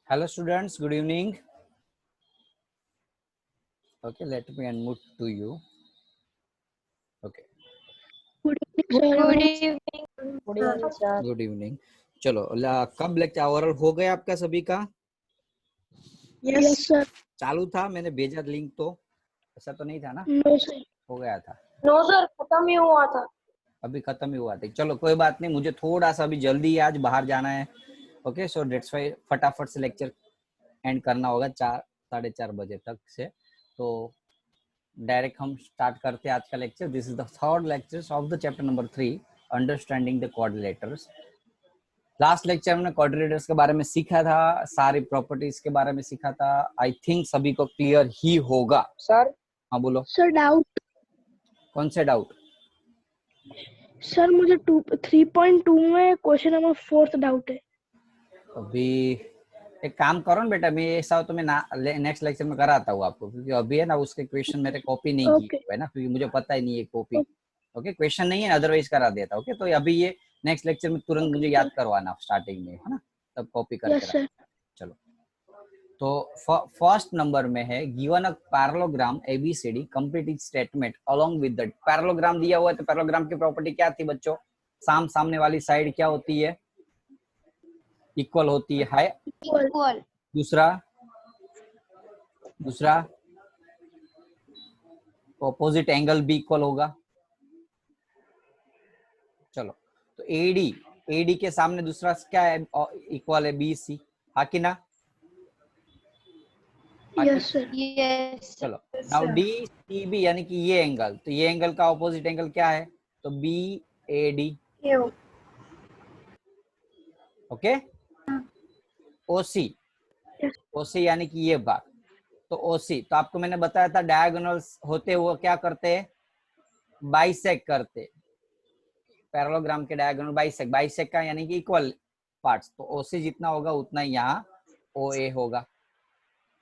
Hello students, good evening. Okay, let me unmute to you. Okay. Good evening, Good sir. evening. Good evening sir. Good evening. चलो कब lecture overall हो गया आपका सभी का? Yes, sir. चालू था, मैंने भेजा लिंक तो ऐसा तो नहीं था ना? No, sir. हो गया था, नो सर, खत्म ही हुआ था। अभी खत्म ही हुआ था। चलो कोई बात नहीं, मुझे थोड़ा सा अभी जल्दी आज बाहर जाना है। ओके, सो डेट्स वाई फटाफट से लेक्चर एंड करना होगा 4-4:30 बजे तक से। तो डायरेक्ट हम स्टार्ट करते हैं आज का lecture. This is the third lecture of the chapter number 3, understanding the coordinators. Last lecture में कोऑर्डिनेटर्स के बारे में सीखा था, सारी प्रॉपर्टीज के बारे में सीखा था। आई थिंक सभी को क्लियर ही होगा। सर हाँ बोलो, Sir, doubt. कौन से डाउट? सर मुझे 3.2 में क्वेश्चन नंबर 4 डाउट है। अभी एक काम करो ना बेटा, मैं ऐसा हो तो मैं नेक्स्ट लेक्चर में कराता हूँ आपको, क्योंकि अभी है ना उसके क्वेश्चन मेरे कॉपी नहीं की Okay. है ना, क्योंकि मुझे पता ही नहीं है कॉपी। ओके, क्वेश्चन नहीं है, अदरवाइज करा देता। ओके, तो अभी ये नेक्स्ट लेक्चर में तुरंत मुझे याद करवाना स्टार्टिंग में, है ना, तब कॉपी करके Yes, sir. चलो, तो फर्स्ट नंबर में है given a parallelogram ABCD complete its statement along with the parallelogram दिया हुआ है। तो पैरेललोग्राम की प्रॉपर्टी क्या थी बच्चों? सामने वाली साइड क्या होती है? इक्वल होती है। इक्वल। दूसरा ऑपोजिट एंगल भी इक्वल होगा। चलो, तो एडी के सामने दूसरा क्या है? इक्वल है बीसी, हाँ कि ना? Yes, sir. यस। चलो, नाउ डी सी बी यानी कि ये एंगल, तो ये एंगल का ऑपोजिट एंगल क्या है? तो B A D. Okay, OC, Yes. OC यानी कि ये बात, तो ओसी, तो आपको मैंने बताया था डायगोनल्स होते हुए क्या करते हैं? बाइसेक करते। पैरेललोग्राम के डायगोनल बाइसेक का यानी कि इक्वल पार्ट्स, तो ओसी जितना होगा उतना ही यहाँ ओ ए होगा।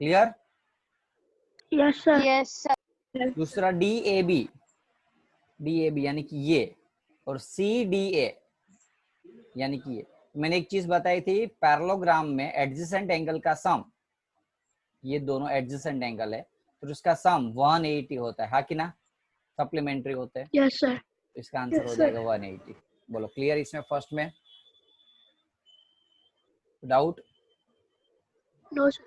Clear? Yes, sir. Yes sir. दूसरा डी ए बी यानी कि ये, और सी डी ए यानी कि ये। मैंने एक चीज बताई थी, पैरेललोग्राम में एडजेसेंट एंगल का सम, ये दोनों एडजेसेंट एंगल है, तो उसका सम 180 होता है, हाँ कि ना? सप्लीमेंट्री होते हैं, Yes, sir. तो इसका आंसर हो जाएगा 180। बोलो क्लियर इसमें फर्स्ट में? Doubt? No, sir.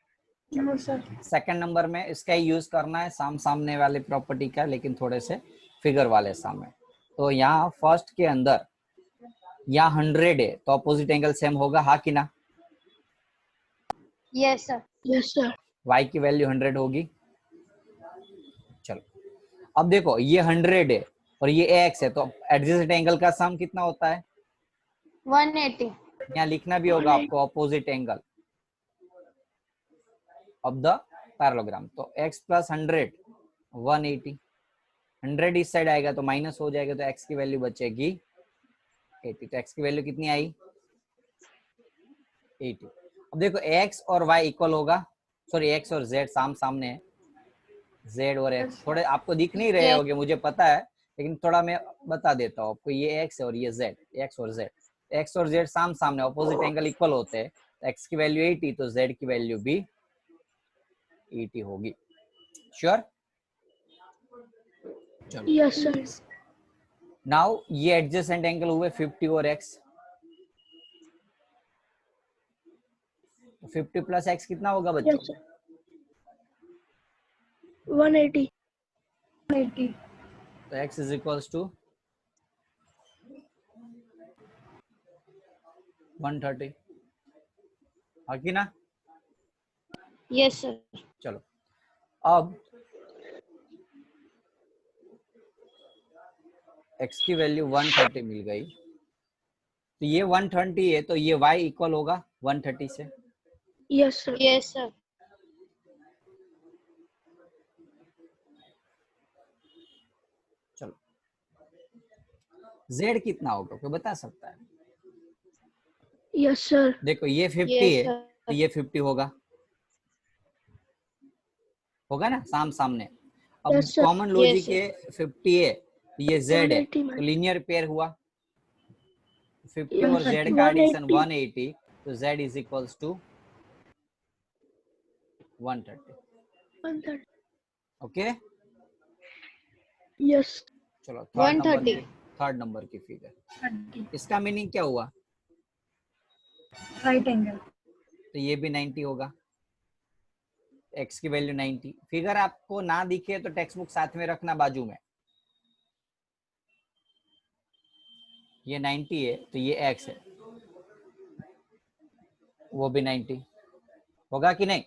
No sir. Second number में इसका ही यूज करना है, सामने वाले प्रॉपर्टी का, लेकिन थोड़े से फिगर वाले सामने। तो यहाँ फर्स्ट के अंदर यहाँ 100 है, तो अपोजिट एंगल सेम होगा, हाँ कि ना? Yes sir. Yes, sir. y की वैल्यू 100 होगी। चलो, अब देखो ये 100 है और ये x है, तो एडजेसेंट एंगल का सम कितना होता है? 180। यहाँ लिखना भी होगा आपको, opposite angle of the parallelogram. तो x प्लस 100 180, 100 इस साइड आएगा तो माइनस हो जाएगा, तो x की वैल्यू बचेगी 80। तो x की वैल्यू कितनी आई? 80। अब देखो x और y इक्वल होगा, सॉरी x और z सामने है, z और x थोड़े आपको दिख नहीं रहे होंगे मुझे पता है, लेकिन थोड़ा मैं बता देता हूँ आपको। ये x है और ये z, x और z, x और z सामने ऑपोजिट एंगल इक्वल होते हैं, तो x की वैल्यू 80 तो z की वैल्यू भी 80 होगी। श्योर? Yes, sir. नाउ ये एडजेसेंट एंगल हुए 50 और x, 50 प्लस x कितना होगा बच्चों? Yes, sir. 180. तो x इज इक्वल्स टू 130, हाँ कि ना? Yes sir. चलो, अब x की वैल्यू 130 मिल गई, तो ये 130 है, तो ये y इक्वल होगा 130 से। Yes, sir. Yes sir. चलो, z कितना होगा कोई बता सकता है? Yes, sir. देखो ये 50 Yes, है, sir. तो ये 50 होगा ना सामने। अब Yes, sir. Common logic Yes, है 50 है, तो ये z है, 180 तो लीनियर पेयर हुआ, 50 और z 180. का एडिशन 180, तो z is equals to 130. 130. Okay, Yes. चलो 130. थर्ड नंबर की फिगर. 30. इसका मीनिंग क्या हुआ? Right angle. तो ये भी 90 होगा, x की वैल्यू 90. फिगर आपको ना दिखे तो टेक्स्ट बुक साथ में रखना बाजू में. ये 90 है तो ये x है, वो भी 90 होगा कि नहीं?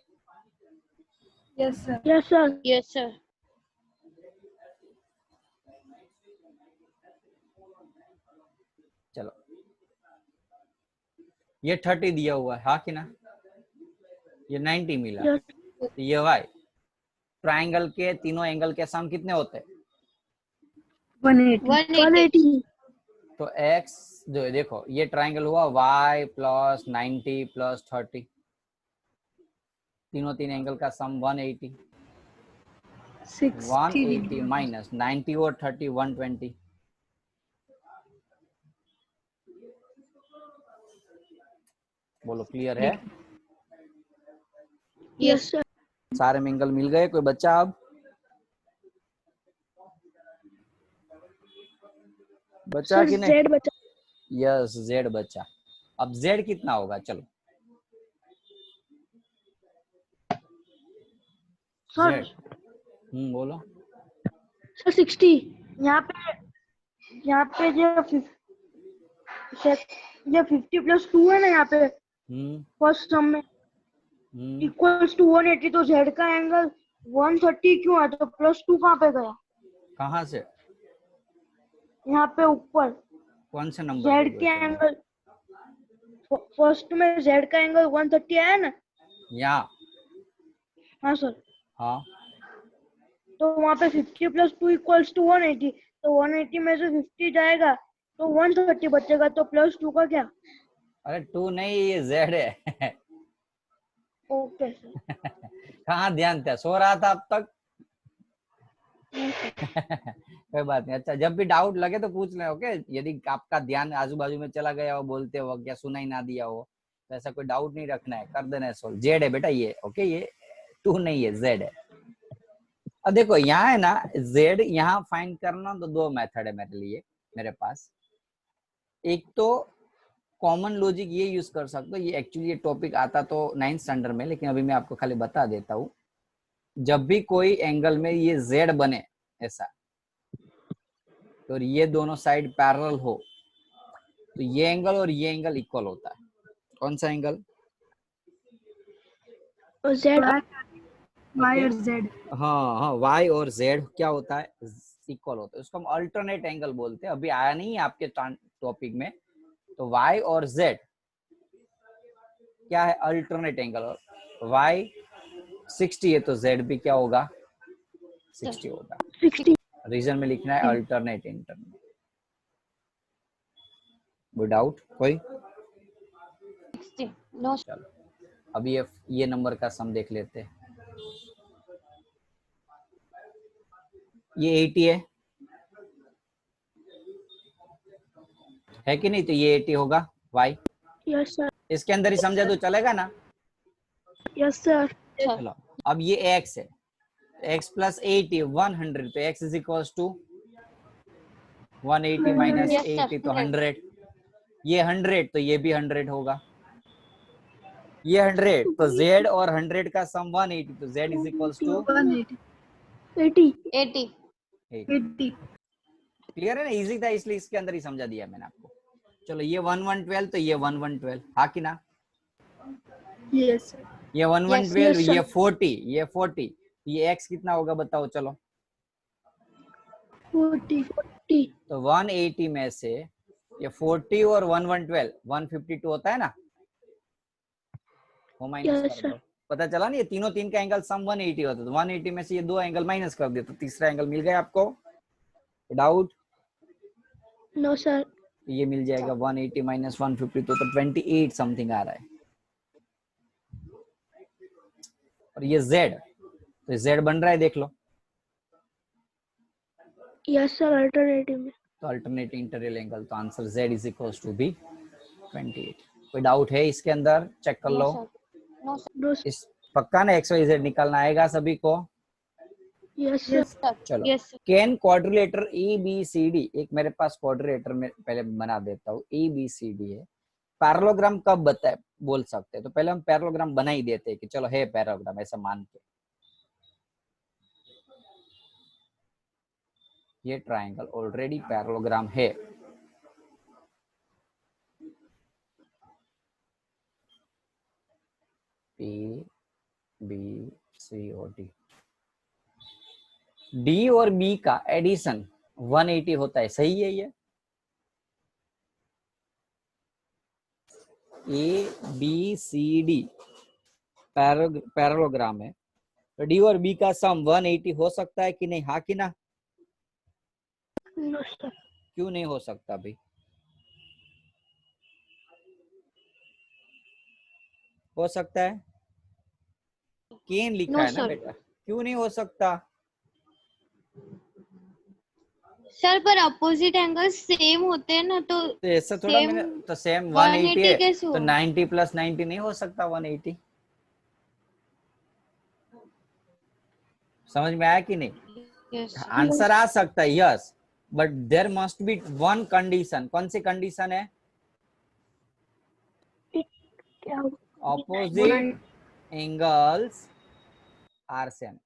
Yes, sir. Yes, sir. Yes, sir. चलो, ये 30 दिया हुआ है, हाँ कि ना? ये 90 मिला. Yes. तो ये y. ट्राइंगल के तीनों एंगल के सम कितने होते हैं? 180. 180. 180. तो x जो देखो, ये ट्राइंगल हुआ y प्लस 90 प्लस 30, तीन एंगल का सम 180. 60 180 degree. माइनस 90 और 30 120. बोलो, क्लियर है? Yes, sir. सारे में एंगल मिल गए, कोई बच्चा अब? बच्चा Sir, कि नहीं? Z बचा. यस, z बच्चा. अब z कितना होगा? चलो, Sir, z. बोलो. sir 60. यहाँ पे जो 50 प्लस 2 है ना यहाँ पे हम्म फर्स्ट सम में हम्म इक्वल्स टू 180, तो Z का एंगल 130 क्यों है? तो प्लस 2 कहाँ पे गया? कहाँ से? यहाँ पे ऊपर कौन से नंबर Z पे के क्वेश्चन है? एंगल फर्स्ट में Z का एंगल 130 आया ना? यहाँ. हाँ सर. हाँ, तो वहाँ पे 50 प्लस 2 इक्वल्स टू 180, तो 180 में से 50 जाएगा तो 130 बचेगा, तो प्लस 2 का क्या? अरे 2 नहीं, ये z है. Okay sir. कहाँ ध्यान था? सो रहा था अब तक. कोई बात नहीं. अच्छा, जब भी डाउट लगे तो पूछ लें. ओके, यदि आपका ध्यान आजू बाजू में चला गया हो बोलते हो या सुना ही ना दिया हो, तो ऐसा कोई डाउट नहीं रखना है, कर देना है सोल्व. जेड है बेटा ये. ओके, ये 2 नहीं है, जेड है. अब देखो यहाँ है ना, जेड यहाँ फाइंड करना, तो दो मेथड है मेरे लिए, मेरे पास. एक तो कॉमन लॉजिक ये यूज कर सकते हो. ये एक्चुअली ये टॉपिक आता तो 9th स्टैंडर्ड में, लेकिन अभी मैं आपको खाली बता देता हूँ. जब भी कोई एंगल में ये जेड बने ऐसा, तो ये दोनों साइड पैरेलल हो, तो ये एंगल और ये एंगल इक्वल होता है. कौन सा एंगल? और Z Y और Z. हाँ हाँ, y और z क्या होता है? इक्वल होता है. उसको हम अल्टरनेट एंगल बोलते हैं. अभी आया नहीं है आपके टॉपिक में. तो y और z क्या है? Alternate angle. y 60 है तो z भी क्या होगा? 60 होगा. 60. रीजन में लिखना है अल्टरनेट इंटरनेट. कोई डाउट? कोई? 60. No, sir. चलो, अभी ये नंबर का सम देख लेते हैं. ये 80 है कि नहीं? तो ये 80 होगा y. Yes sir. इसके अंदर ही समझा तो चलेगा ना? Yes sir. Sir. चलो, अब ये x है, x प्लस 80 100, तो x is equals to 180 minus Yes, sir. 80 तो 100. ये 100 तो ये भी 100 होगा. ये 100 तो z और 100 का सम 180, तो z is equals to 180. 80. 80. 80. Clear है ना? इजी था इसलिए इसके अंदर ही समझा दिया मैंने आपको. चलो, ये 1112 तो ये 1112, हाँ कि ना? Yes, sir. ये 1112, yes, ये sir. 40, ये 40, ये x कितना होगा बताओ? चलो, 40. तो 180 में से ये 40 और 1112 152 होता है ना? वो माइनस Yes, कर sir. दो. पता चला नहीं? ये तीन का एंगल सम 180 होता है. तो 180 में से ये दो एंगल माइनस कर दे, तो तीसरा एंगल मिल गया आपको. डाउट? No sir. ये मिल जाएगा 180 माइनस 152, तो 28 समथिंग आ रहा है. और ये z, तो z बन रहा है, देख लो. Yes sir. Alternative में. तो अल्टरनेट इंटीरियर एंगल, तो answer z is equals to B 28. कोई डाउट है इसके अंदर? चेक कर नो लो। Sir, no sir, No, sir. इस पक्का ना एक्स वाई जेड निकालना आएगा सभी को? Yes, sir. चलो, yes sir, can quadrilateral A B C D, एक मेरे पास क्वाड्रिलेटर में पहले बना देता हूँ, ए बी सी डी है। पैरेललोग्राम कब बताए बोल सकते हैं? तो पहले हम पैरेललोग्राम बना ही देते हैं कि चलो है पैरेललोग्राम, ऐसा मान के। ये ट्राइंगल ऑलरेडी पैरेललोग्राम है। ए बी सी और डी, डी और बी का एडिशन 180 होता है, सही है ये? A B C D parallelogram है, तो डी और बी का सम 180 हो सकता है कि नहीं? हाँ कि ना? No, sir. क्यों नहीं हो सकता भाई? हो सकता है, केन लिखा नो है ना सर। बेटा, क्यों नहीं हो सकता? सर पर अपोजिट एंगल सेम होते हैं ना, तो तो ऐसा थोड़ा सेम मैंने तो सेम 180 180 है, कैसे तो हो? 90 प्लस 90 नहीं हो सकता 180? समझ में आया कि नहीं? यस आंसर आ सकता है yes, but there must be one condition. कौन सी कंडीशन है? क्या ऑपोजिट एंगल्स आर सेम।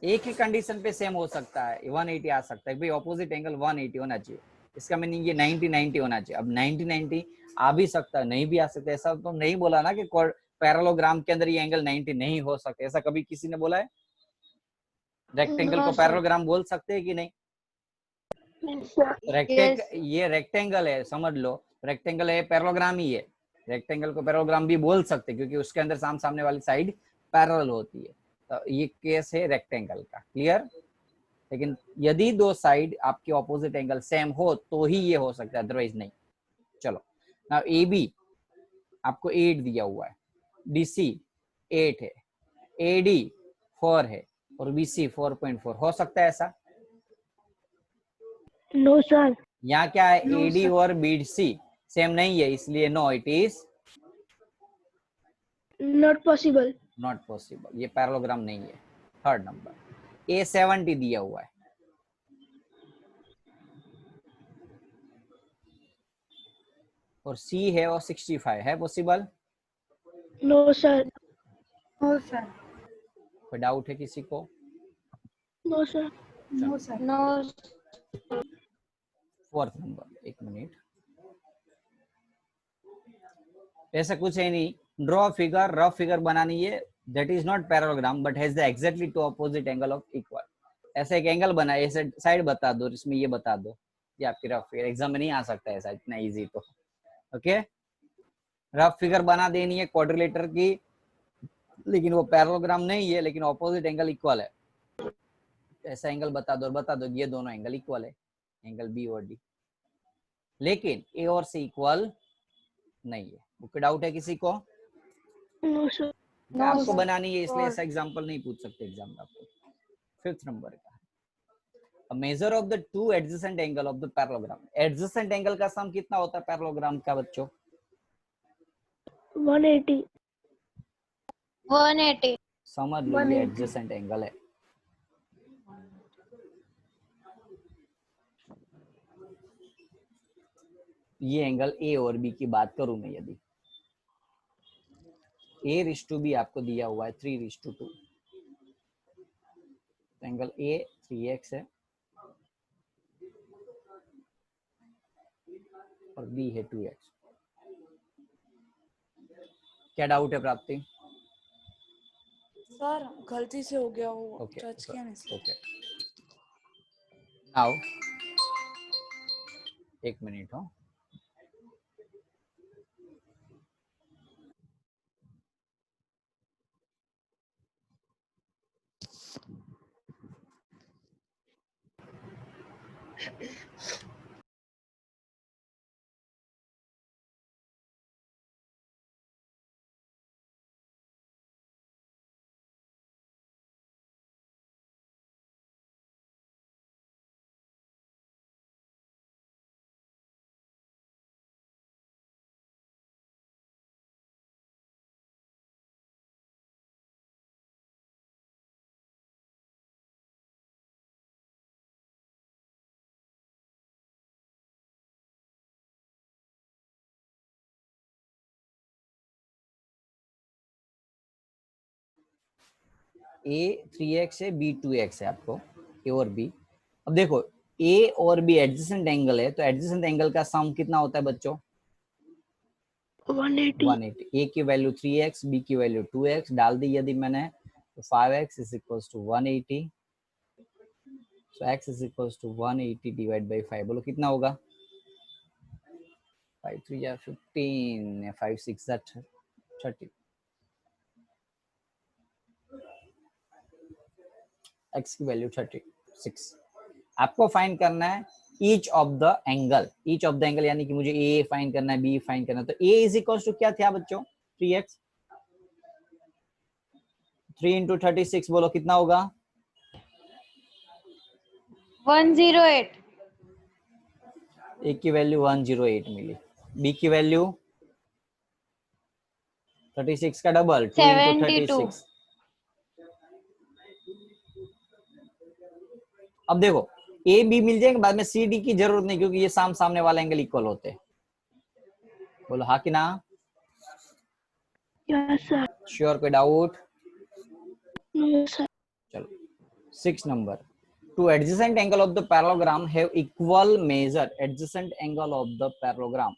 एक ही कंडीशन पे सेम हो सकता है, 180 आ सकता है भाई, ऑपोजिट एंगल 180 होना चाहिए। इसका मीनिंग ये 90 90 होना चाहिए। अब 90 90 आ भी सकता है, नहीं भी आ सकता। ऐसा तो नहीं बोला ना कि पैरेललोग्राम के अंदर ये एंगल 90 नहीं हो सकते, ऐसा कभी किसी ने बोला है? रेक्टेंगल नो को सर, पैरेललोग्राम बोल सकते हैं कि नहीं? यस ये रेक्टेंगल है, समझ लो, रेक्टेंगल है, पैरेललोग्राम ही है। रेक्टेंगल को पैरेललोग्राम भी बोल सकते हैं क्योंकि उसके अंदर सामने वाली साइड पैरेलल होती है। तो ये केस है रेक्टेंगल का, क्लियर? लेकिन यदि दो साइड आपके ऑपोजिट एंगल सेम हो तो ही ये हो सकता है, अदरवाइज नहीं। चलो, नाउ ए बी आपको 8 दिया हुआ है, डीसी 8 है, एडी 4 है और बीसी 4.4, हो सकता है ऐसा? No, sir. यहाँ क्या है, No, एडी sir. और बीसी सेम नहीं है, इसलिए no, it is Not possible. Not possible, ये पैरेललोग्राम नहीं है। थर्ड नंबर, ए 70 दिया हुआ है और सी है और 65 है, possible? No, sir. No, sir. कोई डाउट है किसी को? No, sir. No, sir. No fourth number, एक मिनट, ऐसा कुछ है नहीं, ड्रॉ फिगर, रफ फिगर बनानी है, that is not parallelogram but has the exactly two opposite angle of equal. ऐसा एक एंगल बना, ऐसे साइड बता दो, इसमें ये बता दो, ये आपकी रफ फिगर। एग्जाम में नहीं आ सकता है ऐसा इतना इजी तो। ओके, रफ फिगर बना देनी है क्वाड्रिलेटर की, लेकिन वो पैरेललोग्राम नहीं है, लेकिन ऑपोजिट एंगल इक्वल है। ऐसा एंगल बता दो और बता दो ये दोनों एंगल इक्वल है, एंगल बी और डी, लेकिन ए और सी इक्वल नहीं है। कोई डाउट है किसी को? No, sir. नो आपको सर, बनानी है इसलिए ऐसा एग्जांपल नहीं पूछ सकते एग्जाम में आपको। फिफ्थ नंबर का, a measure of the two adjacent angle of the parallelogram। adjacent angle का सम कितना होता है पैरेललोग्राम का बच्चों? 180. 180, समझ लो, ये 180. एडजेसेंट एंगल है। ये एंगल ए और बी की बात करूं मैं, यदि a b आपको दिया हुआ है 3:2, तो एंगल ए 3x है और बी है 2x। क्या डाउट है प्राप्ति? सर गलती से हो गया, वो ओके टच किया नहीं सर। ओके, नाउ एक मिनट हो, ए 3x है, बी 2x है आपको, ए और बी। अब देखो ए और बी एडजेसेंट एंगल है, तो एडजेसेंट एंगल का सम कितना होता है बच्चों? 180 180। ए की वैल्यू 3x, बी की वैल्यू 2x डाल दी यदि मैंने, तो 5x is equals to 180। So x is equals to 180 divide by 5, बोलो कितना होगा? 5 3 या 15, 5 6 जा 30। x की वैल्यू 36। आपको फाइंड करना है each of the angle. Each of the angle यानी कि मुझे ए फाइंड करना है, बी फाइंड करना है। तो ए इज इक्वल्स टू क्या था बच्चों? 3x। 3 इंटू 36 बोलो कितना होगा? 108। ए की वैल्यू 108 मिली, बी की वैल्यू 36 का डबल 2 इंटू 72। 36। अब देखो ए बी मिल जाएंगे, बाद में सी डी की जरूरत नहीं, क्योंकि ये सामने वाला एंगल इक्वल होते हैं। बोलो हाँ कि ना? Yes sir sure? कोई डाउट? नो सर चलो 6 number, two adjacent angle of the parallelogram have equal measure। adjacent angle of the parallelogram,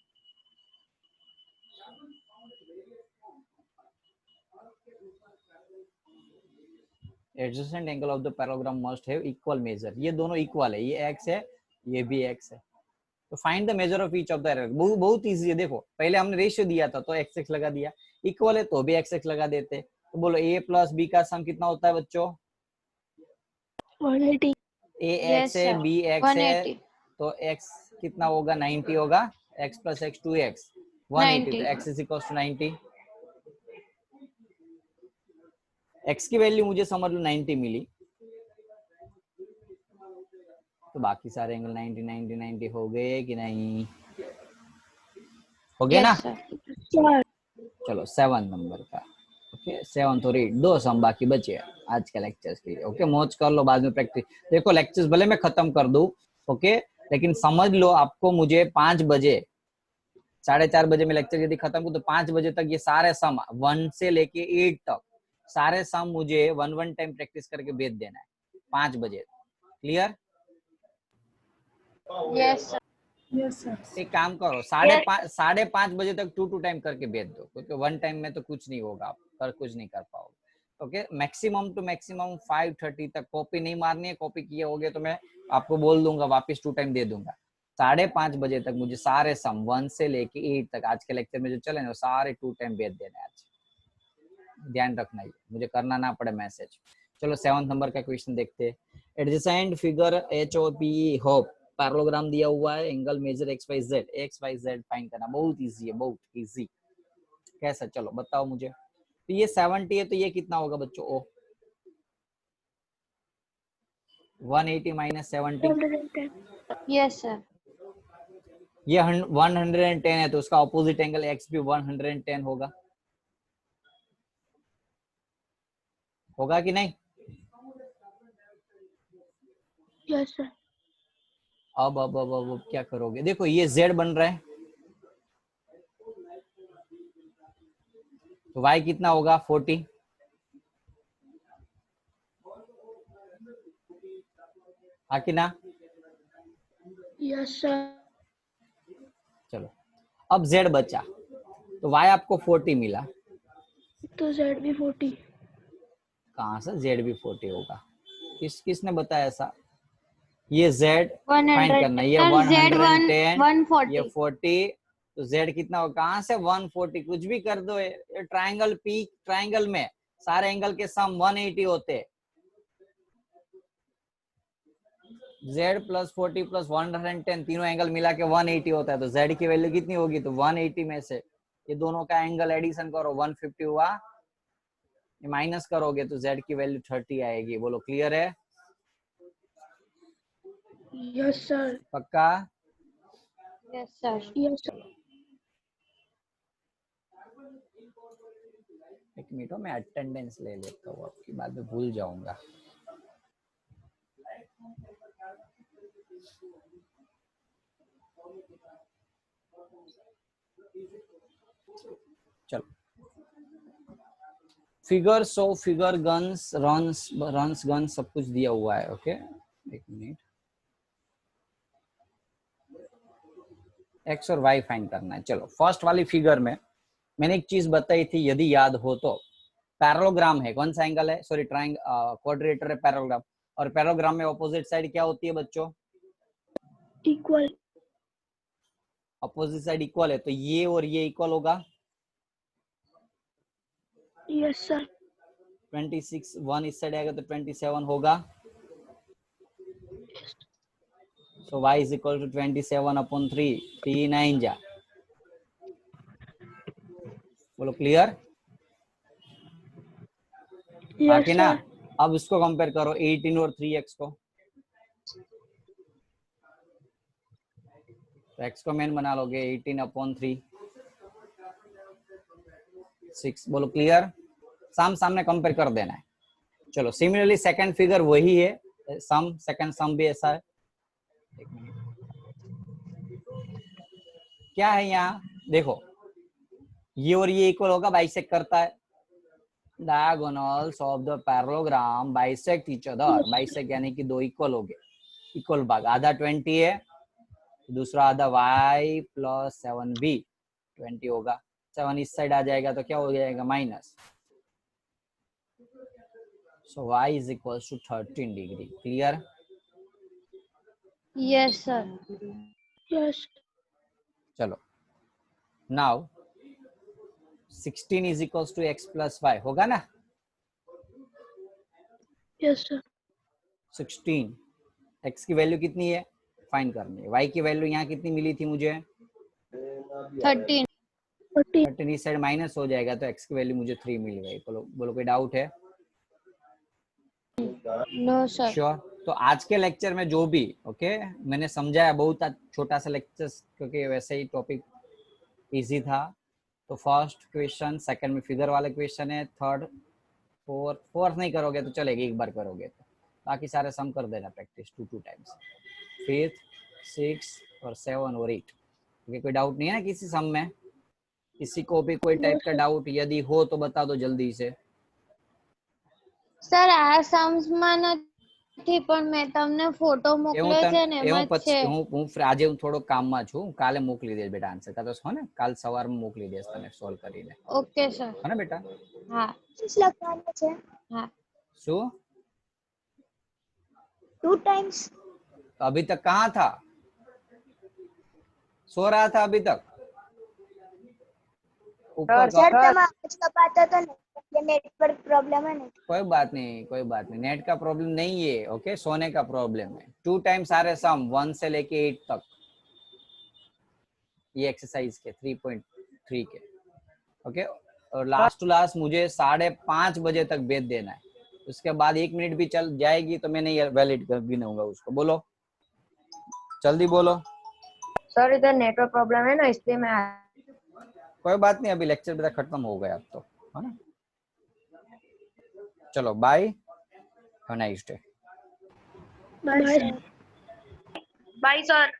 adjacent angle of the parallelogram must have equal measure। ये दोनों इक्वल है, ये x है, ये भी x है। तो find the measure of each of the, बहुत इजी है। देखो पहले हमने रेशियो दिया था तो x x लगा दिया, इक्वल है तो भी x x लगा देते। तो बोलो a प्लस b का सम कितना होता है बच्चों? 180 a Yes, x है, sir. b x है, 180। तो x कितना होगा? 90 होगा। x plus x 2x 180, 90। तो x is equal to 90। x की वैल्यू मुझे समझ लो 90 मिली, तो बाकी सारे एंगल 90 90 90 हो गए कि नहीं? हो गया ना? Yes, sir। सर चलो 7 नंबर का, ओके 7 तो रीड, 2 सम बाकी बचे आज के लेक्चर्स के लिए। ओके मौज कर लो, बाद में प्रैक्टिस। देखो लेक्चर्स भले मैं खत्म कर दूं, ओके, लेकिन समझ लो आपको मुझे 5 बजे, 4:30 बजे में लेक्चर यदि खत्म हो तो 5 बजे तक ये सारे सम 1 से लेके 8 तक सारे सम मुझे 1 टाइम प्रैक्टिस करके भेज देना है 5 बजे। Clear? Yes, sir। Yes sir एक काम करो, 5:30 बजे तक 2 टाइम करके भेज दो, क्योंकि 1 टाइम में तो कुछ नहीं होगा, आप कुछ नहीं कर पाओगे। ओके मैक्सिमम टू मैक्सिमम 5:30 तक कॉपी नहीं मारनी है। कॉपी किए होगे तो मैं आपको बोल दूंगा, वापस 2 टाइम दे दूंगा। 5:30 बजे तक मुझे सारे सम 1 से लेके 8 तक आज के लेक्चर में जो चले ना वो सारे 2 टाइम भेज देने आज। ध्यान रखना, ये मुझे करना ना पड़े मैसेज। चलो 7 नंबर का क्वेश्चन देखते हैं। Adjacent figure H O P hope parallelogram दिया हुआ है, angle measure X Y Z find करना। बहुत इजी है, बहुत इजी। कैसा? चलो बताओ मुझे। तो ये 70 है, तो ये कितना होगा बच्चों? ओ 180 माइनस 70, 110 Yes, sir। ये 110 है, तो उसका ऑपोजिट एंगल एक्स भी 110 होगा। होगा कि नहीं? यस सर अब क्या करोगे? देखो ये z बन रहा है, तो y कितना होगा? 40। हाँ कि ना? यस सर चलो अब z बचा, तो y आपको 40 मिला, तो जेड भी 40 कहाँ से z भी 40 होगा? किसने बताया ऐसा? ये z फाइंड 100। करना, ये Sir, 110, ये 140। 40, तो z कितना होगा? कहाँ से 140? कुछ भी कर दो। ये ट्रायंगल, पी ट्रायंगल में सारे एंगल के सम 180 होते हैं। z प्लस 40 प्लस 110 तीनों एंगल मिला के 180 होता है, तो z की वैल्यू कितनी होगी? तो 180 में से ये दोनों का एंगल एडिशन करो, 150 हुआ, ये माइनस करोगे तो z की वैल्यू 30 आएगी। बोलो क्लियर है? यस सर पक्का? Yes, sir। यस सर चलो एक मिनट हो, मैं अटेंडेंस ले लेता हूँ आपकी, बाद में भूल जाऊंगा। चलो figure so figure guns runs guns सब कुछ दिया हुआ है। ओके एक मिनट, एक्स और वाई फाइंड करना है। चलो फर्स्ट वाली फिगर में मैंने एक चीज बताई थी, यदि याद हो तो, पैरेललोग्राम है, कौन सा एंगल है, सॉरी ट्रायंगल, क्वाड्रिलेटरल है पैरेललोग्राम, और पैरेललोग्राम में ऑपोजिट साइड क्या होती है बच्चों, Equal. ऑपोजिट साइड इक्वल है, तो ये और ये इक्वल होगा। Yes, sir. 26 1 इस साइड आएगा तो 27 होगा। सो y इज इक्वल टू 27/3, 3 9 जा, बोलो क्लियर। Yes, बाकी ना, sir. अब इसको कंपेयर करो 18 और 3x को, तो x को मेन बना लोगे 18/3, 6, बोलो क्लियर। सामने कंपेयर कर देना है। चलो सिमिलरली सेकंड फिगर वही है, सम सेकंड सम भी ऐसा है। एक मिनट, क्या है यहाँ देखो, ये और ये इक्वल होगा, बाइसेक्ट करता है। Diagonals of the parallelogram bisect each other, bisect यानी कि दो इक्वल हो गए, इक्वल भाग, आधा 20 है, दूसरा आधा y प्लस 7b 20 होगा। 7 इस साइड आ जाएगा तो क्या हो जाएगा, minus. So y is equal to 13 degree. Clear. Yes sir. Yes. चलो now 16 is equal to x plus y होगा ना। Yes, sir. 16, x की वैल्यू कितनी है फाइंड करनी है, y की वैल्यू यहाँ कितनी मिली थी मुझे, 13। 40. 13 इस साइड माइनस हो जाएगा तो x की वैल्यू मुझे 3 मिल गई। बोलो बोलो कोई डाउट है। No sir. श्योर। तो आज के लेक्चर में जो भी मैंने समझाया, बहुत छोटा सा लेक्चर, क्योंकि वैसे ही टॉपिक इजी था। तो फर्स्ट क्वेश्चन, सेकंड में फिगर वाले क्वेश्चन है, थर्ड फोर्थ नहीं करोगे तो चलेगा, एक बार करोगे तो, बाकी सारे सम कर देना प्रैक्टिस 2 टाइम्स, फिफ्थ 6 और 7 और 8। कोई डाउट नहीं है ना किसी सम में, किसी को भी कोई टाइप का डाउट यदि हो तो बता दो जल्दी से। સર આ સમસમાં નથી પણ મેં તમને ફોટો મોકલ્યો છે ને એમાં છે. આજે હું થોડો કામમાં છું, કાલે મોકલી દેજ બેટા આન્સર, કાં તો છો ને કાલ સવારમાં મોકલી દેસ તને સોલ્વ કરીને, ઓકે સર. હો ને બેટા। હા લખવાનું છે હા. શું 2 times तो अभी तक कहाँ था, सो रहा था अभी तक ऊपर સર તમે આજ કપાતો તો ને એટલે નેટવર્ક પ્રોબ્લેમ है ना। कोई बात नहीं, नेट का प्रॉब्लम नहीं है। ओके सोने का प्रॉब्लम है। 2 टाइम्स सारे सम 1 से लेके 8 तक, ये एक्सरसाइज के 3.3 के। ओके और लास्ट टू लास्ट मुझे 5:30 बजे तक भेज देना है, उसके बाद 1 मिनट भी चल जाएगी तो मैं नहीं वैलिड गिनूंगा उसको। बोलो जल्दी बोलो। सर इधर नेटवर्क प्रॉब्लम है ना, इसलिए मैं कोई बात नहीं, अभी लेक्चर बेटा खत्म हो गया अब तो, है ना। चलो bye, have nice day. Bye, sir. Bye sir.